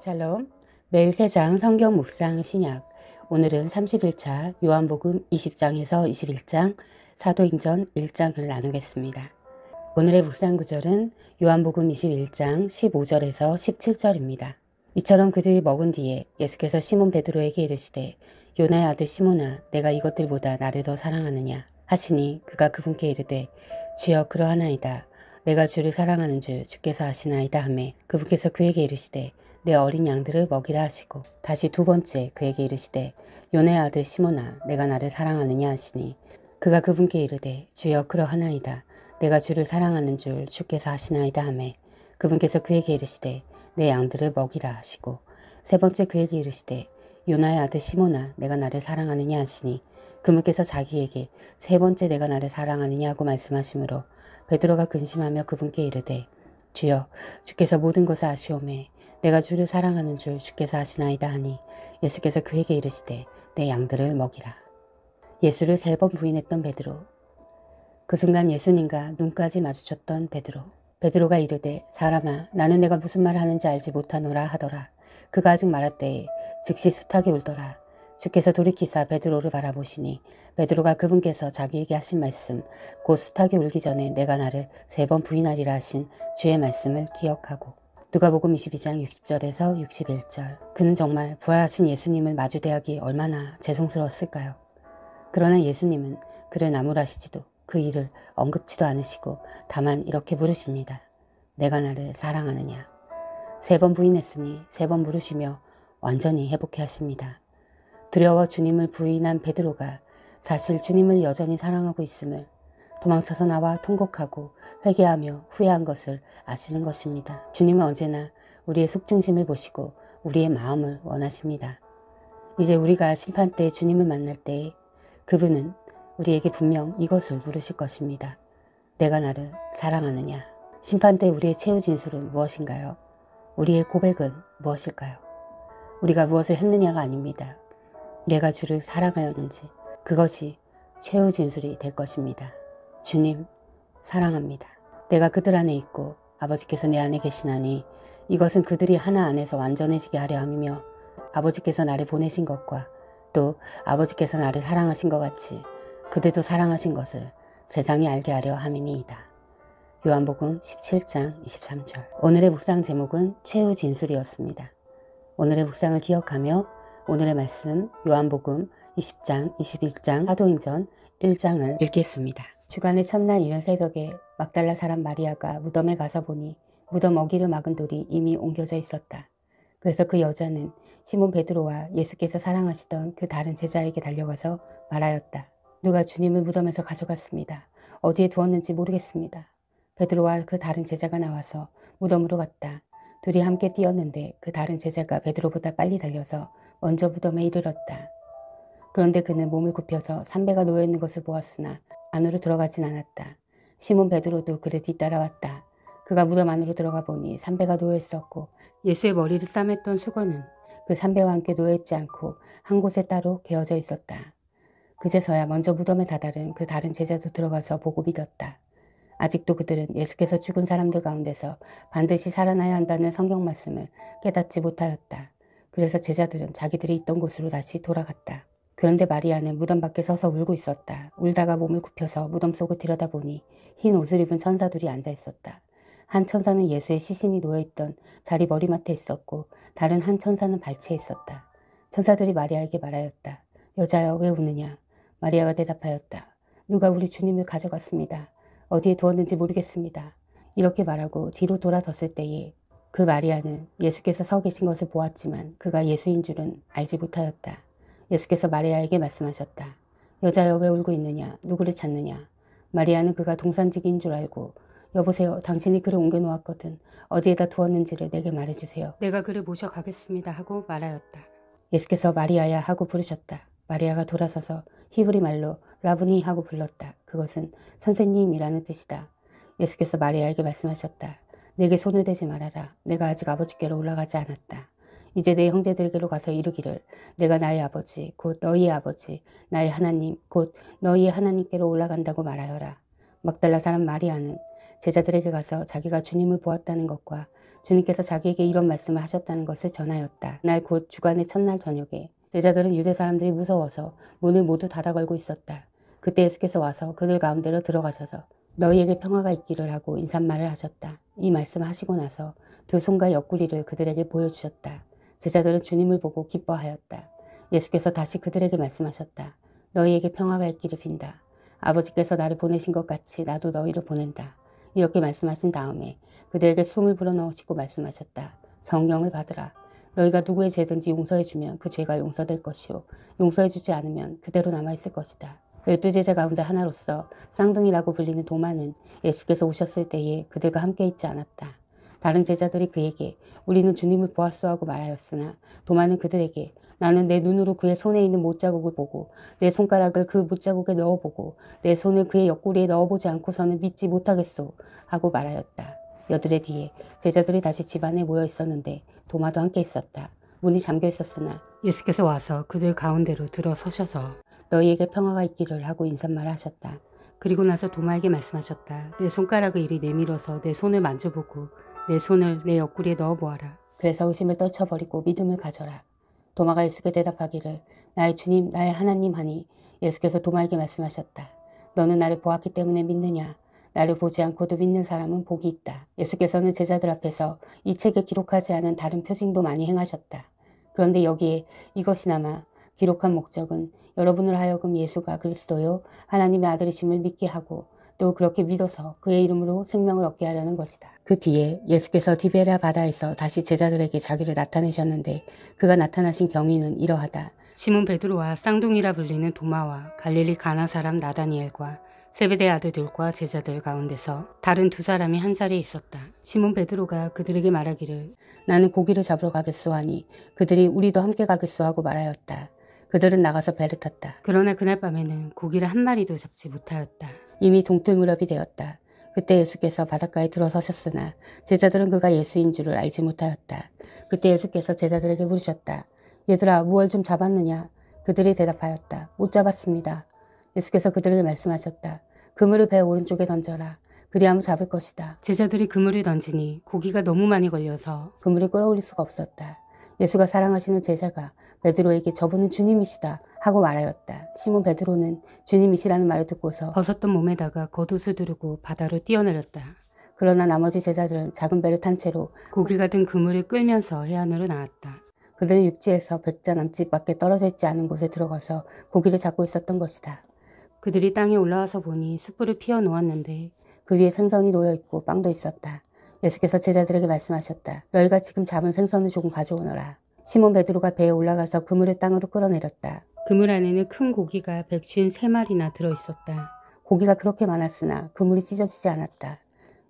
샬롬, 매일 3장 성경 묵상 신약. 오늘은 31차 요한복음 20장에서 21장, 사도행전 1장을 나누겠습니다. 오늘의 묵상 구절은 요한복음 21장 15절에서 17절입니다. 이처럼 그들이 먹은 뒤에 예수께서 시몬 베드로에게 이르시되 요나의 아들 시몬아, 내가 이것들보다 나를 더 사랑하느냐 하시니 그가 그분께 이르되 주여 그러하나이다. 내가 주를 사랑하는 줄 주께서 아시나이다 하매 그분께서 그에게 이르시되 내 어린 양들을 먹이라 하시고 다시 두 번째 그에게 이르시되 요나의 아들 시몬아, 내가 나를 사랑하느냐 하시니 그가 그분께 이르되 주여 그러하나이다. 내가 주를 사랑하는 줄 주께서 아시나이다 하매 그분께서 그에게 이르시되 내 양들을 먹이라 하시고 세 번째 그에게 이르시되 요나의 아들 시몬아, 내가 나를 사랑하느냐 하시니 그분께서 자기에게 세 번째 내가 나를 사랑하느냐고 말씀하시므로 베드로가 근심하며 그분께 이르되 주여 주께서 모든 것을 아시오매 내가 주를 사랑하는 줄 주께서 아시나이다 하니 예수께서 그에게 이르시되 내 양들을 먹이라. 예수를 3번 부인했던 베드로. 그 순간 예수님과 눈까지 마주쳤던 베드로. 베드로가 이르되 사람아, 나는 내가 무슨 말 하는지 알지 못하노라 하더라. 그가 아직 말할 때에 즉시 숱하게 울더라. 주께서 돌이키사 베드로를 바라보시니 베드로가 그분께서 자기에게 하신 말씀 곧 숱하게 울기 전에 내가 나를 3번 부인하리라 하신 주의 말씀을 기억하고. 누가복음 22장 60절에서 61절. 그는 정말 부활하신 예수님을 마주대하기 얼마나 죄송스러웠을까요? 그러나 예수님은 그를 나무라시지도 그 일을 언급지도 않으시고 다만 이렇게 물으십니다. 내가 나를 사랑하느냐? 3번 부인했으니 3번 물으시며 완전히 회복해 하십니다. 두려워 주님을 부인한 베드로가 사실 주님을 여전히 사랑하고 있음을 도망쳐서 나와 통곡하고 회개하며 후회한 것을 아시는 것입니다. 주님은 언제나 우리의 속중심을 보시고 우리의 마음을 원하십니다. 이제 우리가 심판 때 주님을 만날 때에 그분은 우리에게 분명 이것을 물으실 것입니다. 내가 나를 사랑하느냐? 심판 때 우리의 최후 진술은 무엇인가요? 우리의 고백은 무엇일까요? 우리가 무엇을 했느냐가 아닙니다. 내가 주를 사랑하였는지 그것이 최후 진술이 될 것입니다. 주님 사랑합니다. 내가 그들 안에 있고 아버지께서 내 안에 계시나니 이것은 그들이 하나 안에서 완전해지게 하려 함이며 아버지께서 나를 보내신 것과 또 아버지께서 나를 사랑하신 것 같이 그들도 사랑하신 것을 세상이 알게 하려 함이니이다. 요한복음 17장 23절. 오늘의 묵상 제목은 최후 진술이었습니다. 오늘의 묵상을 기억하며 오늘의 말씀 요한복음 20장, 21장, 사도행전 1장을 읽겠습니다. 주간의 첫날 이른 새벽에 막달라 사람 마리아가 무덤에 가서 보니 무덤 어기를 막은 돌이 이미 옮겨져 있었다. 그래서 그 여자는 시몬 베드로와 예수께서 사랑하시던 그 다른 제자에게 달려가서 말하였다. 누가 주님을 무덤에서 가져갔습니다. 어디에 두었는지 모르겠습니다. 베드로와 그 다른 제자가 나와서 무덤으로 갔다. 둘이 함께 뛰었는데 그 다른 제자가 베드로보다 빨리 달려서 먼저 무덤에 이르렀다. 그런데 그는 몸을 굽혀서 삼배가 놓여있는 것을 보았으나 안으로 들어가진 않았다. 시몬 베드로도 그를 뒤따라왔다. 그가 무덤 안으로 들어가 보니 삼배가 놓여있었고 예수의 머리를 싸맸던 수건은 그 삼배와 함께 놓여있지 않고 한 곳에 따로 개어져 있었다. 그제서야 먼저 무덤에 다다른 그 다른 제자도 들어가서 보고 믿었다. 아직도 그들은 예수께서 죽은 사람들 가운데서 반드시 살아나야 한다는 성경 말씀을 깨닫지 못하였다. 그래서 제자들은 자기들이 있던 곳으로 다시 돌아갔다. 그런데 마리아는 무덤 밖에 서서 울고 있었다. 울다가 몸을 굽혀서 무덤 속을 들여다보니 흰 옷을 입은 천사 둘이 앉아 있었다. 한 천사는 예수의 시신이 놓여있던 자리 머리맡에 있었고 다른 한 천사는 발치에 있었다. 천사들이 마리아에게 말하였다. 여자여, 왜 우느냐? 마리아가 대답하였다. 누가 우리 주님을 가져갔습니다. 어디에 두었는지 모르겠습니다. 이렇게 말하고 뒤로 돌아섰을 때에 그 마리아는 예수께서 서 계신 것을 보았지만 그가 예수인 줄은 알지 못하였다. 예수께서 마리아에게 말씀하셨다. 여자여, 왜 울고 있느냐? 누구를 찾느냐? 마리아는 그가 동산직인 줄 알고 여보세요, 당신이 그를 옮겨놓았거든. 어디에다 두었는지를 내게 말해주세요. 내가 그를 모셔가겠습니다 하고 말하였다. 예수께서 마리아야 하고 부르셨다. 마리아가 돌아서서 히브리 말로 라브니 하고 불렀다. 그것은 선생님이라는 뜻이다. 예수께서 마리아에게 말씀하셨다. 내게 손을 대지 말아라. 내가 아직 아버지께로 올라가지 않았다. 이제 내 형제들에게로 가서 이르기를 내가 나의 아버지 곧 너희의 아버지 나의 하나님 곧 너희의 하나님께로 올라간다고 말하여라. 막달라 사람 마리아는 제자들에게 가서 자기가 주님을 보았다는 것과 주님께서 자기에게 이런 말씀을 하셨다는 것을 전하였다. 날 곧 주간의 첫날 저녁에 제자들은 유대 사람들이 무서워서 문을 모두 닫아 걸고 있었다. 그때 예수께서 와서 그들 가운데로 들어가셔서 너희에게 평화가 있기를 하고 인사말을 하셨다. 이 말씀을 하시고 나서 두 손과 옆구리를 그들에게 보여주셨다. 제자들은 주님을 보고 기뻐하였다. 예수께서 다시 그들에게 말씀하셨다. 너희에게 평화가 있기를 빈다. 아버지께서 나를 보내신 것 같이 나도 너희를 보낸다. 이렇게 말씀하신 다음에 그들에게 숨을 불어넣으시고 말씀하셨다. 성경을 받으라. 너희가 누구의 죄든지 용서해주면 그 죄가 용서될 것이요 용서해주지 않으면 그대로 남아있을 것이다. 12제자 가운데 하나로서 쌍둥이라고 불리는 도마는 예수께서 오셨을 때에 그들과 함께 있지 않았다. 다른 제자들이 그에게 우리는 주님을 보았소 하고 말하였으나 도마는 그들에게 나는 내 눈으로 그의 손에 있는 못자국을 보고 내 손가락을 그 못자국에 넣어보고 내 손을 그의 옆구리에 넣어보지 않고서는 믿지 못하겠소 하고 말하였다. 여드레 뒤에 제자들이 다시 집안에 모여 있었는데 도마도 함께 있었다. 문이 잠겨 있었으나 예수께서 와서 그들 가운데로 들어서셔서 너희에게 평화가 있기를 하고 인사말을 하셨다. 그리고 나서 도마에게 말씀하셨다. 내 손가락을 이리 내밀어서 내 손을 만져보고 내 손을 내 옆구리에 넣어보아라. 그래서 의심을 떨쳐버리고 믿음을 가져라. 도마가 예수께 대답하기를 나의 주님 나의 하나님 하니 예수께서 도마에게 말씀하셨다. 너는 나를 보았기 때문에 믿느냐. 나를 보지 않고도 믿는 사람은 복이 있다. 예수께서는 제자들 앞에서 이 책에 기록하지 않은 다른 표징도 많이 행하셨다. 그런데 여기에 이것이나마 기록한 목적은 여러분을 하여금 예수가 그리스도요 하나님의 아들이심을 믿게 하고 또 그렇게 믿어서 그의 이름으로 생명을 얻게 하려는 것이다. 그 뒤에 예수께서 디베랴 바다에서 다시 제자들에게 자기를 나타내셨는데 그가 나타나신 경위는 이러하다. 시몬 베드로와 쌍둥이라 불리는 도마와 갈릴리 가나 사람 나다니엘과 세베대 아들들과 제자들 가운데서 다른 두 사람이 한자리에 있었다. 시몬 베드로가 그들에게 말하기를 나는 고기를 잡으러 가겠소 하니 그들이 우리도 함께 가겠소 하고 말하였다. 그들은 나가서 배를 탔다. 그러나 그날 밤에는 고기를 한 마리도 잡지 못하였다. 이미 동틀 무렵이 되었다. 그때 예수께서 바닷가에 들어서셨으나 제자들은 그가 예수인 줄을 알지 못하였다. 그때 예수께서 제자들에게 물으셨다. 얘들아 무얼 좀 잡았느냐? 그들이 대답하였다. 못 잡았습니다. 예수께서 그들에게 말씀하셨다. 그물을 배 오른쪽에 던져라. 그리하면 잡을 것이다. 제자들이 그물을 던지니 고기가 너무 많이 걸려서 그물을 끌어올릴 수가 없었다. 예수가 사랑하시는 제자가 베드로에게 저분은 주님이시다 하고 말하였다. 시몬 베드로는 주님이시라는 말을 듣고서 벗었던 몸에다가 겉옷을 두르고 바다로 뛰어내렸다. 그러나 나머지 제자들은 작은 배를 탄 채로 고기가 든 그물을 끌면서 해안으로 나왔다. 그들은 육지에서 100자 남짓 밖에 떨어져 있지 않은 곳에 들어가서 고기를 잡고 있었던 것이다. 그들이 땅에 올라와서 보니 숯불을 피워 놓았는데 그 위에 생선이 놓여있고 빵도 있었다. 예수께서 제자들에게 말씀하셨다. 너희가 지금 잡은 생선을 조금 가져오너라. 시몬 베드로가 배에 올라가서 그물을 땅으로 끌어내렸다. 그물 안에는 큰 고기가 153마리나 들어있었다. 고기가 그렇게 많았으나 그물이 찢어지지 않았다.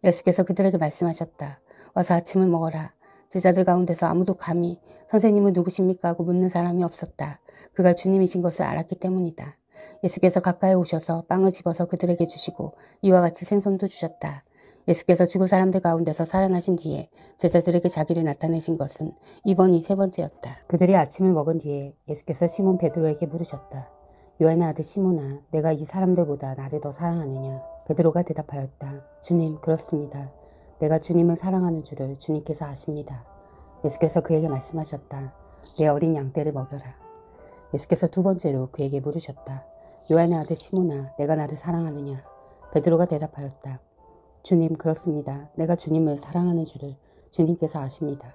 예수께서 그들에게 말씀하셨다. 와서 아침을 먹어라. 제자들 가운데서 아무도 감히 선생님은 누구십니까 하고 묻는 사람이 없었다. 그가 주님이신 것을 알았기 때문이다. 예수께서 가까이 오셔서 빵을 집어서 그들에게 주시고 이와 같이 생선도 주셨다. 예수께서 죽은 사람들 가운데서 살아나신 뒤에 제자들에게 자기를 나타내신 것은 이번이 세 번째였다. 그들이 아침을 먹은 뒤에 예수께서 시몬 베드로에게 물으셨다. 요한의 아들 시몬아, 내가 이 사람들보다 나를 더 사랑하느냐? 베드로가 대답하였다. 주님, 그렇습니다. 내가 주님을 사랑하는 줄을 주님께서 아십니다. 예수께서 그에게 말씀하셨다. 내 어린 양떼를 먹여라. 예수께서 두 번째로 그에게 물으셨다. 요한의 아들 시몬아, 내가 나를 사랑하느냐? 베드로가 대답하였다. 주님, 그렇습니다. 내가 주님을 사랑하는 줄을 주님께서 아십니다.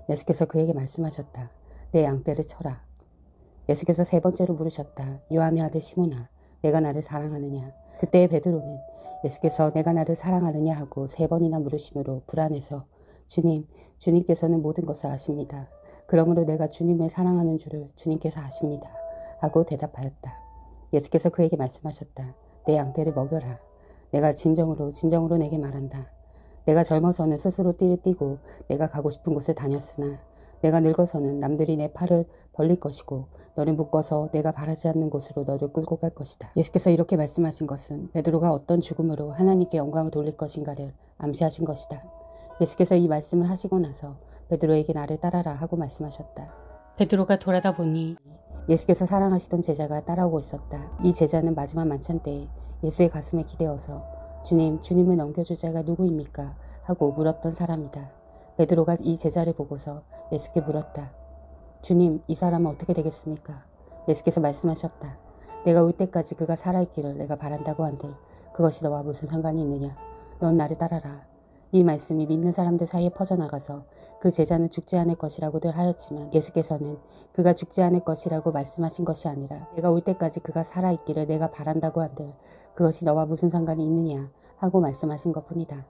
예수께서 그에게 말씀하셨다. 내 양떼를 쳐라. 예수께서 세 번째로 물으셨다. 요한의 아들 시몬아, 내가 나를 사랑하느냐? 그때의 베드로는 예수께서 내가 나를 사랑하느냐 하고 세 번이나 물으심으로 불안해서 주님, 주님께서는 모든 것을 아십니다. 그러므로 내가 주님을 사랑하는 줄을 주님께서 아십니다. 하고 대답하였다. 예수께서 그에게 말씀하셨다. 내 양떼를 먹여라. 내가 진정으로 내게 말한다. 내가 젊어서는 스스로 띠를 띠고 내가 가고 싶은 곳을 다녔으나 내가 늙어서는 남들이 내 팔을 벌릴 것이고 너를 묶어서 내가 바라지 않는 곳으로 너를 끌고 갈 것이다. 예수께서 이렇게 말씀하신 것은 베드로가 어떤 죽음으로 하나님께 영광을 돌릴 것인가를 암시하신 것이다. 예수께서 이 말씀을 하시고 나서 베드로에게 나를 따라라 하고 말씀하셨다. 베드로가 돌아다 보니 예수께서 사랑하시던 제자가 따라오고 있었다. 이 제자는 마지막 만찬 때 예수의 가슴에 기대어서 주님, 주님을 넘겨줄 자가 누구입니까? 하고 물었던 사람이다. 베드로가 이 제자를 보고서 예수께 물었다. 주님, 이 사람은 어떻게 되겠습니까? 예수께서 말씀하셨다. 내가 올 때까지 그가 살아있기를 내가 바란다고 한들 그것이 너와 무슨 상관이 있느냐? 넌 나를 따라라. 이 말씀이 믿는 사람들 사이에 퍼져나가서 그 제자는 죽지 않을 것이라고들 하였지만 예수께서는 그가 죽지 않을 것이라고 말씀하신 것이 아니라 내가 올 때까지 그가 살아있기를 내가 바란다고 한들 그것이 너와 무슨 상관이 있느냐 하고 말씀하신 것뿐이다.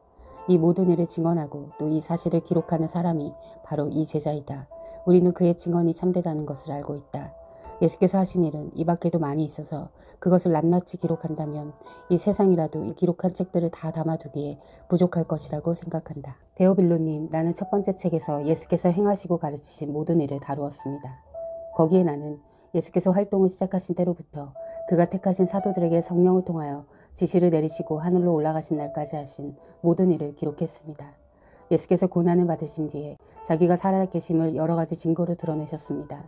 이 모든 일을 증언하고 또 이 사실을 기록하는 사람이 바로 이 제자이다. 우리는 그의 증언이 참되다는 것을 알고 있다. 예수께서 하신 일은 이 밖에도 많이 있어서 그것을 낱낱이 기록한다면 이 세상이라도 이 기록한 책들을 다 담아두기에 부족할 것이라고 생각한다. 데오빌로님, 나는 첫 번째 책에서 예수께서 행하시고 가르치신 모든 일을 다루었습니다. 거기에 나는 예수께서 활동을 시작하신 때로부터 그가 택하신 사도들에게 성령을 통하여 지시를 내리시고 하늘로 올라가신 날까지 하신 모든 일을 기록했습니다. 예수께서 고난을 받으신 뒤에 자기가 살아계심을 여러 가지 증거로 드러내셨습니다.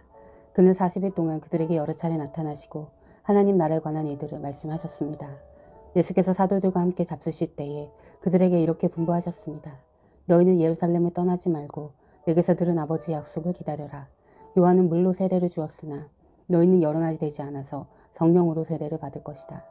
그는 40일 동안 그들에게 여러 차례 나타나시고 하나님 나라에 관한 일들을 말씀하셨습니다. 예수께서 사도들과 함께 잡수실 때에 그들에게 이렇게 분부하셨습니다. 너희는 예루살렘을 떠나지 말고 내게서 들은 아버지의 약속을 기다려라. 요한은 물로 세례를 주었으나 너희는 여러 날이 되지 않아서 성령으로 세례를 받을 것이다.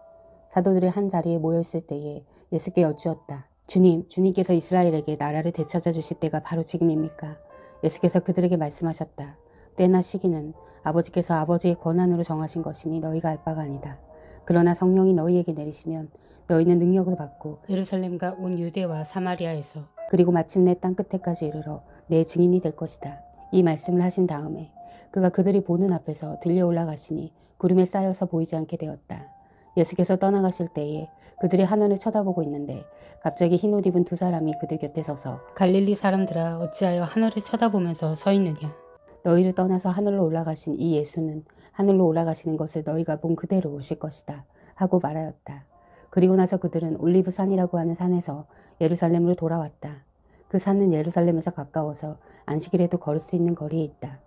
사도들이 한 자리에 모여있을 때에 예수께 여쭈었다. 주님께서 이스라엘에게 나라를 되찾아 주실 때가 바로 지금입니까? 예수께서 그들에게 말씀하셨다. 때나 시기는 아버지께서 아버지의 권한으로 정하신 것이니 너희가 알 바가 아니다. 그러나 성령이 너희에게 내리시면 너희는 능력을 받고 예루살렘과 온 유대와 사마리아에서 그리고 마침내 땅끝에까지 이르러 내 증인이 될 것이다. 이 말씀을 하신 다음에 그가 그들이 보는 앞에서 들려 올라가시니 구름에 쌓여서 보이지 않게 되었다. 예수께서 떠나가실 때에 그들이 하늘을 쳐다보고 있는데 갑자기 흰옷 입은 두 사람이 그들 곁에 서서 갈릴리 사람들아 어찌하여 하늘을 쳐다보면서 서 있느냐. 너희를 떠나서 하늘로 올라가신 이 예수는 하늘로 올라가시는 것을 너희가 본 그대로 오실 것이다 하고 말하였다. 그리고 나서 그들은 올리브산이라고 하는 산에서 예루살렘으로 돌아왔다. 그 산은 예루살렘에서 가까워서 안식일에도 걸을 수 있는 거리에 있다.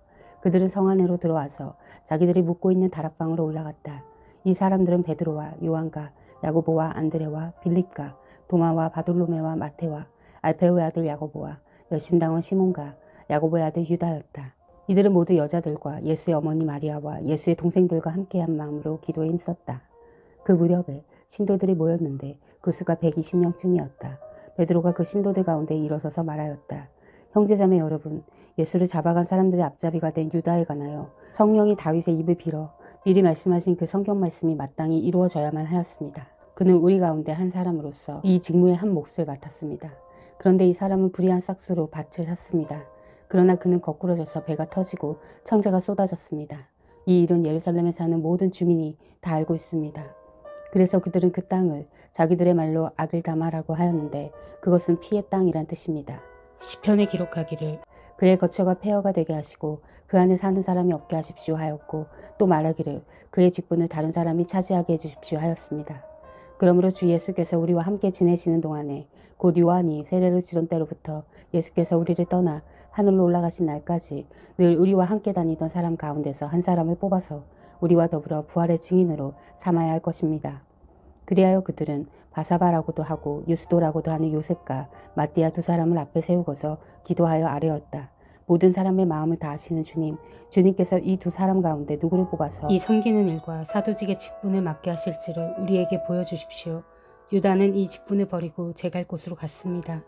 그들은 성 안으로 들어와서 자기들이 묵고 있는 다락방으로 올라갔다. 이 사람들은 베드로와 요한과 야고보와 안드레와 빌립과 도마와 바돌로메와 마테와 알페오의 아들 야고보와 열심당원 시몬과 야고보의 아들 유다였다. 이들은 모두 여자들과 예수의 어머니 마리아와 예수의 동생들과 함께한 마음으로 기도에 힘썼다. 그 무렵에 신도들이 모였는데 그 수가 120명쯤이었다. 베드로가 그 신도들 가운데 일어서서 말하였다. 형제자매 여러분, 예수를 잡아간 사람들의 앞잡이가 된 유다에 관하여 성령이 다윗의 입을 빌어 미리 말씀하신 그 성경 말씀이 마땅히 이루어져야만 하였습니다. 그는 우리 가운데 한 사람으로서 이 직무의 한 몫을 맡았습니다. 그런데 이 사람은 불의한 싹수로 밭을 샀습니다. 그러나 그는 거꾸러져서 배가 터지고 청재가 쏟아졌습니다. 이 일은 예루살렘에 사는 모든 주민이 다 알고 있습니다. 그래서 그들은 그 땅을 자기들의 말로 아들다마라고 하였는데 그것은 피의 땅이란 뜻입니다. 시편에 기록하기를 그의 거처가 폐허가 되게 하시고 그 안에 사는 사람이 없게 하십시오 하였고 또 말하기를 그의 직분을 다른 사람이 차지하게 해주십시오 하였습니다. 그러므로 주 예수께서 우리와 함께 지내시는 동안에 곧 요한이 세례를 주던 때로부터 예수께서 우리를 떠나 하늘로 올라가신 날까지 늘 우리와 함께 다니던 사람 가운데서 한 사람을 뽑아서 우리와 더불어 부활의 증인으로 삼아야 할 것입니다. 그리하여 그들은 바사바라고도 하고 유스도라고도 하는 요셉과 마띠아 두 사람을 앞에 세우고서 기도하여 아뢰었다. 모든 사람의 마음을 다 아시는 주님께서 이 두 사람 가운데 누구를 뽑아서 이 섬기는 일과 사도직의 직분을 맡게 하실지를 우리에게 보여주십시오. 유다는 이 직분을 버리고 제갈 곳으로 갔습니다.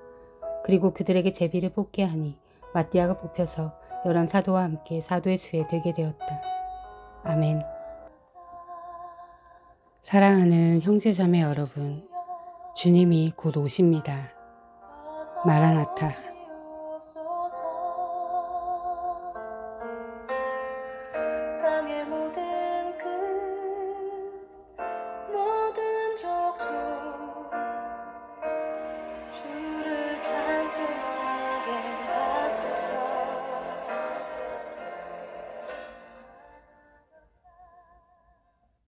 그리고 그들에게 제비를 뽑게 하니 마띠아가 뽑혀서 11 사도와 함께 사도의 수에 들게 되었다. 아멘. 사랑하는 형제자매 여러분, 주님이 곧 오십니다. 마라나타.